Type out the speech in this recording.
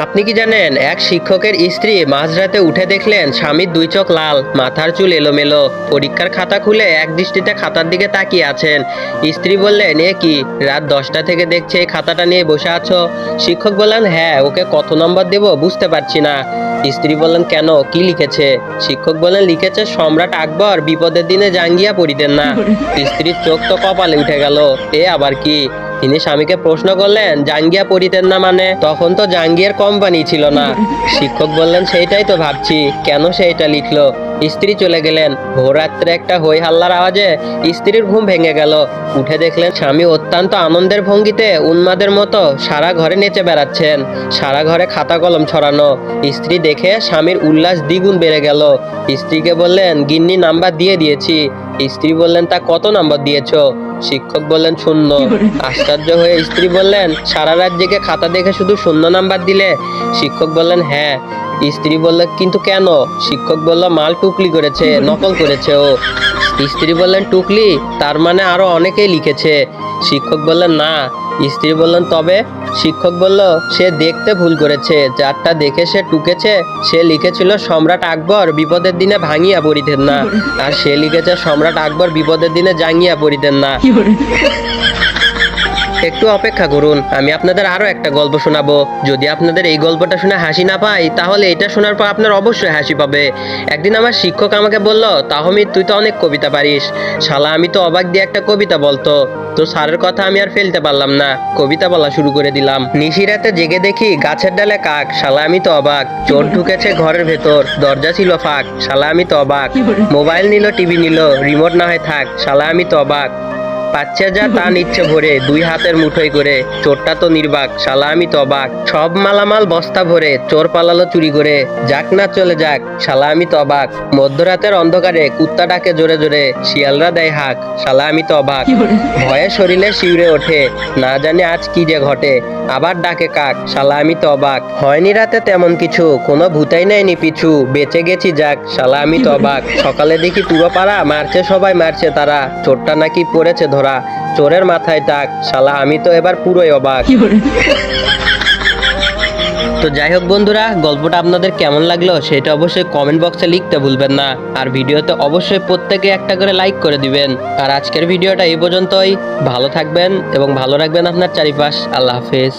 আপনি কি জানেন, এক শিক্ষকের স্ত্রী মাঝরাতে উঠে দেখলেন স্বামীর দুই চোখ লাল, মাথার চুল এলোমেলো, পরীক্ষার খাতা খুলে এক দৃষ্টিতে খাতার দিকে তাকিয়ে আছেন। স্ত্রী বললেন, এ কি, রাত 10টা থেকে দেখছে এই খাতাটা নিয়ে বসে আছো? শিক্ষক বললেন, হ্যাঁ, ওকে কত নম্বর দেব বুঝতে পারছি না। স্ত্রী বললেন, কেন, কি লিখেছে? শিক্ষক বললেন, লিখেছে সম্রাট আকবর বিপদের দিনে জাঙ্গিয়া পরিতেন না। স্ত্রীর চোখ তো কপালে উঠে গেল, এ আবার কি? তিনি স্বামীকে প্রশ্ন করলেন, জাঙ্গিয়া পরিতেন না মানে? তখন তো জাঙ্গিয়ার কোম্পানি ছিল না। শিক্ষক বললেন, সেইটাই তো ভাবছি, কেন সে এটা লিখলো। স্ত্রী চলে গেলেন। ভোর রাত্রে একটা হই হাল্লার আওয়াজে স্ত্রীর ঘুম ভেঙে গেল। উঠে দেখলেন স্বামী অত্যন্ত আনন্দের ভঙ্গিতে উন্মাদের মতো সারা ঘরে নেচে বেড়াচ্ছেন। সারা ঘরে খাতা কলম ছড়ানো। স্ত্রী দেখে স্বামীর উল্লাস দ্বিগুণ বেড়ে গেল। স্ত্রীকে বললেন, গিন্নি নাম্বার দিয়ে দিয়েছি। স্ত্রী বললেন, তা কত নাম্বার দিয়েছো? শিক্ষক বললেন, 0। আশ্চর্য হয়ে স্ত্রী বললেন, সারা রাত জেগে খাতা দেখে শুধু 0 নাম্বার দিলে? শিক্ষক বললেন, হ্যাঁ। স্ত্রী বলল, কিন্তু কেন? শিক্ষক বলল, মাল টুকলি করেছে, নকল করেছে ও। স্ত্রী বললেন, টুকলি? তার মানে আরো অনেকেই লিখেছে। শিক্ষক বললেন, না। স্ত্রী বললেন, তবে? শিক্ষক বলল, সে দেখতে ভুল করেছে, যারটা দেখে সে টুকেছে সে লিখেছিল সম্রাট আকবর বিপদের দিনে ভাঙিয়া পড়িতেন না, আর সে লিখেছে সম্রাট আকবর বিপদের দিনে জাঙ্গিয়া পড়িতেন না। একটু অপেক্ষা করুন, আমি আপনাদের আরো একটা গল্প শোনাবো। যদি আপনাদের এই গল্পটা শুনে হাসি না পাই, তাহলে এটা শোনার পর আপনার অবশ্যই হাসি পাবে। একদিন আমার শিক্ষক আমাকে বলল, তাহমিদ, তুই তো অনেক কবিতা পারিস। শালা, আমি তো অবাক দিয়ে একটা কবিতা বলতো। তো স্যারের কথা আমি আর ফেলতে পারলাম না, কবিতা বলা শুরু করে দিলাম। নিশিরাতে জেগে দেখি গাছের ডালে কাক, শালা আমি তো অবাক। চোর ঢুকেছে ঘরের ভেতর, দরজা ছিল ফাঁক, শালা আমি তো অবাক। মোবাইল নিল, টিভি নিল, রিমোট না হয় থাক, শালা আমি তো অবাক। পাচ্ছে যা তা নিচ্ছে ভরে, 2 হাতের মুঠোয় করে, চোরটা তো নির্বাক, শালা আমি তো অবাক। সব মালামাল বস্তা ভরে, চোর পালালো চুরি করে, যাক না চলে যাক, শালা আমি তো অবাক। মধ্যরাতের অন্ধকারে কুত্তা ডাকে জোরে জোরে, শিয়ালরা দেয় হাঁক, শালা আমি তো অবাক। ভয়ে শরীরে শিউরে ওঠে, না জানি আজ কি যে ঘটে, আবার ডাকে কাক, শালা আমি তো অবাক। হয়নি রাতে তেমন কিছু, কোনো ভূতাই নেয়নি পিছু, বেঁচে গেছি যাক, শালা আমি তো অবাক। সকালে দেখি পুরো পাড়া মারছে, সবাই মারছে তারা, চোরটা নাকি পড়েছে ধরা, চোরের মাথায় টাক, শালা আমি তো এবার পুরোই অবাক। তো যাই হোক বন্ধুরা, গল্পটা আপনাদের কেমন লাগলো সেটা অবশ্যই কমেন্ট বক্সে লিখতে ভুলবেন না। আর ভিডিওতে অবশ্যই প্রত্যেকে একটা করে লাইক করে দিবেন। আর আজকের ভিডিওটা এই পর্যন্তই। ভালো থাকবেন এবং ভালো রাখবেন আপনার চারিপাশ। আল্লাহ হাফেজ।